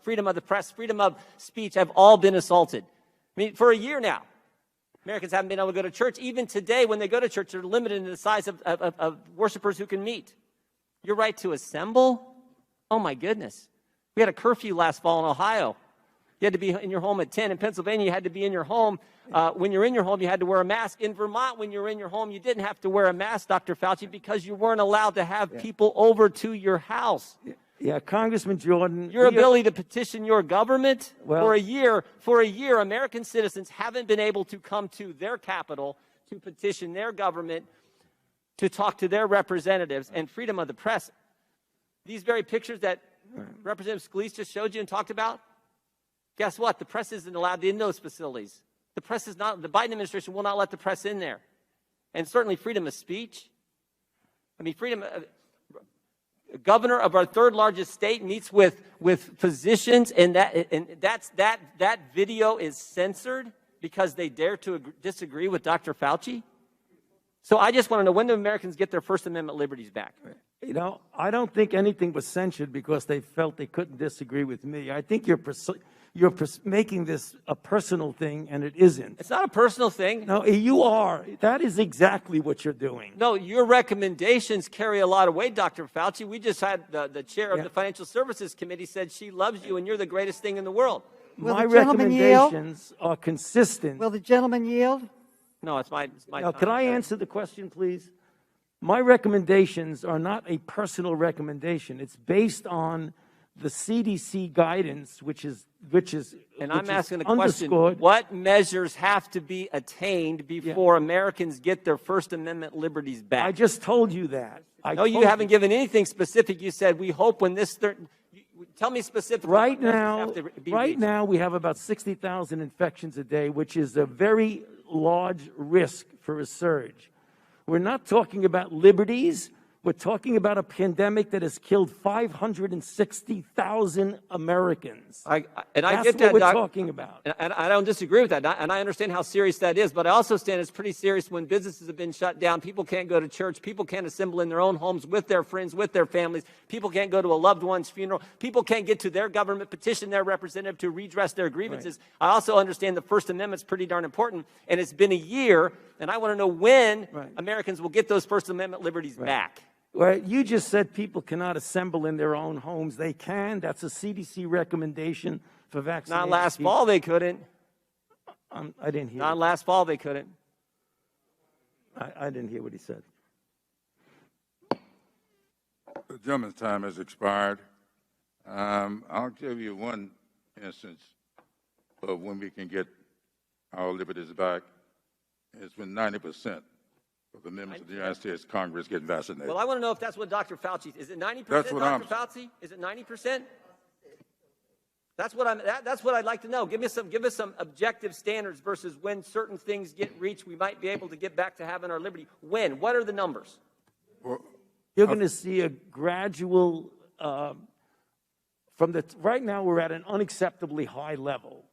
freedom of the press, freedom of speech have all been assaulted. I mean, for a year now, Americans haven't been able to go to church. Even today, when they go to church, they're limited in the size of worshipers who can meet. Your right to assemble? Oh, my goodness. We had a curfew last fall in Ohio. You had to be in your home at 10. In Pennsylvania, you had to be in your home. When you're in your home, you had to wear a mask. In Vermont, when you're in your home, you didn't have to wear a mask, Dr. Fauci, because you weren't allowed to have people over to your house. Yeah, Congressman Jordan. Your ability to petition your government, for a year, American citizens haven't been able to come to their capital to petition their government, to talk to their representatives, and freedom of the press. These very pictures that Representative Scalise just showed you and talked about, guess what? The press isn't allowed in those facilities. The press is not, the Biden administration will not let the press in there. And certainly freedom of speech. I mean, governor of our third largest state meets with physicians, and that video is censored because they dare to disagree with Dr. Fauci. So I just want to know, when do Americans get their First Amendment liberties back? You know, I don't think anything was censored because they felt they couldn't disagree with me. I think you're making this a personal thing, and it isn't. It's not a personal thing. No, you are. That is exactly what you're doing. No, your recommendations carry a lot of weight, Dr. Fauci. We just had the chair of the Financial Services Committee said she loves you and you're the greatest thing in the world. My recommendations are consistent. Will the gentleman yield? No, it's my Now, can I answer the question, please? My recommendations are not a personal recommendation. It's based on the CDC guidance, which is and I'm asking the question, what measures have to be attained before Americans get their First Amendment liberties back? I just told you that. No, you haven't given anything specific. You said, we hope when this... Tell me specifically. Right now, we have about 60,000 infections a day, which is a very large risk for a surge. We're not talking about liberties. We're talking about a pandemic that has killed 560,000 Americans. I That's get that, what we're talking about. And I don't disagree with that. And I understand how serious that is. But I also understand it's pretty serious when businesses have been shut down. People can't go to church. People can't assemble in their own homes with their friends, with their families. People can't go to a loved one's funeral. People can't get to their government, petition their representative to redress their grievances. Right. I also understand the First Amendment's pretty darn important. And it's been a year. And I want to know when Americans will get those First Amendment liberties back. Well, you just said people cannot assemble in their own homes. They can. That's a CDC recommendation for vaccination. Not last fall they couldn't. I didn't hear. Not last fall they couldn't. I didn't hear what he said. The gentleman's time has expired. I'll give you one instance of when we can get our liberties back. It's when 90% of the members of the United States Congress get vaccinated. Well, I want to know if that's what Dr. Fauci is. It 90%, That's what Dr. Fauci? Is it 90%? That's what I'd like to know. Give us some objective standards versus when certain things get reached, we might be able to get back to having our liberty. When? What are the numbers? Well, you're going to see a gradual right now we're at an unacceptably high level.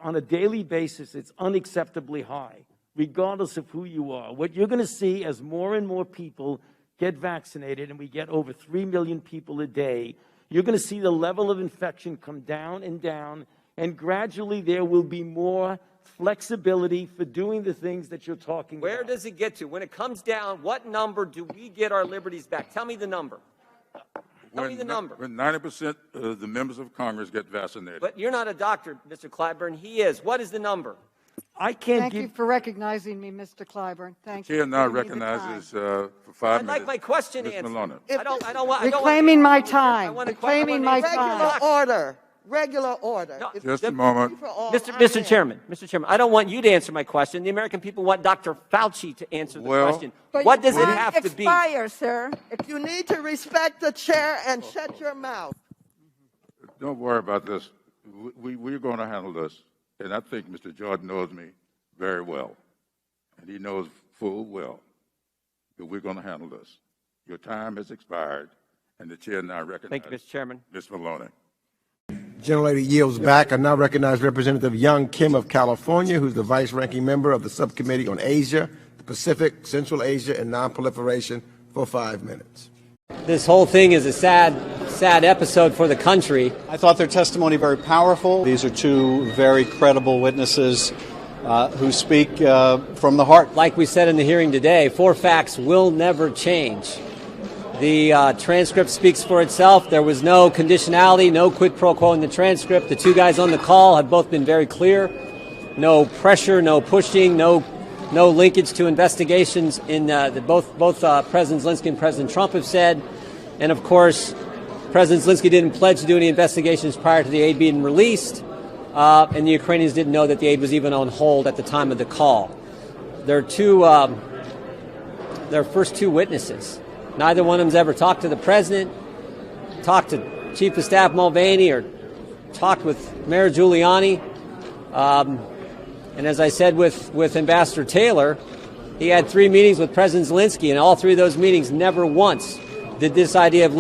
On a daily basis, it's unacceptably high, regardless of who you are. What you're going to see as more and more people get vaccinated, and we get over 3 million people a day, you're going to see the level of infection come down, and gradually there will be more flexibility for doing the things that you're talking about. Where does it get to? When it comes down, what number do we get our liberties back? Tell me the number. Tell me the number. When 90% of the members of Congress get vaccinated. But you're not a doctor, Mr. Clyburn. He is. What is the number? I can't Thank you for recognizing me, Mr. Clyburn. Thank you. Chair now recognizes for 5 minutes. I'd like my question Ms. answered. Maloney. I don't want. Reclaiming my time. Reclaiming my time. Regular order. No, Just a moment. Mr. Chairman, I don't want you to answer my question. The American people want Dr. Fauci to answer the question. What does it have to be? Sir. If you need to respect the chair and shut your mouth. Don't worry about this. We're going to handle this. And I think Mr. Jordan knows me very well. And he knows full well that we're going to handle this. Your time has expired, and the chair now recognizes. Thank you, Mr. Chairman. Ms. Maloney. Gentlelady yields back. I now recognize Representative Young Kim of California, who's the vice-ranking member of the Subcommittee on Asia, the Pacific, Central Asia, and Nonproliferation, for 5 minutes. This whole thing is a sad sad episode for the country. I thought their testimony very powerful. These are two very credible witnesses who speak from the heart. Like we said in the hearing today, 4 facts will never change. The transcript speaks for itself. There was no conditionality, no quid pro quo in the transcript. The 2 guys on the call have both been very clear. No pressure, no pushing, no linkage to investigations in both President Zelensky and President Trump have said. And of course, President Zelensky didn't pledge to do any investigations prior to the aid being released. And the Ukrainians didn't know that the aid was even on hold at the time of the call. Their first 2 witnesses. Neither one of them's ever talked to the president, talked to Chief of Staff Mulvaney, or talked with Mayor Giuliani. And as I said with Ambassador Taylor, he had 3 meetings with President Zelensky, and all 3 of those meetings never once did this idea of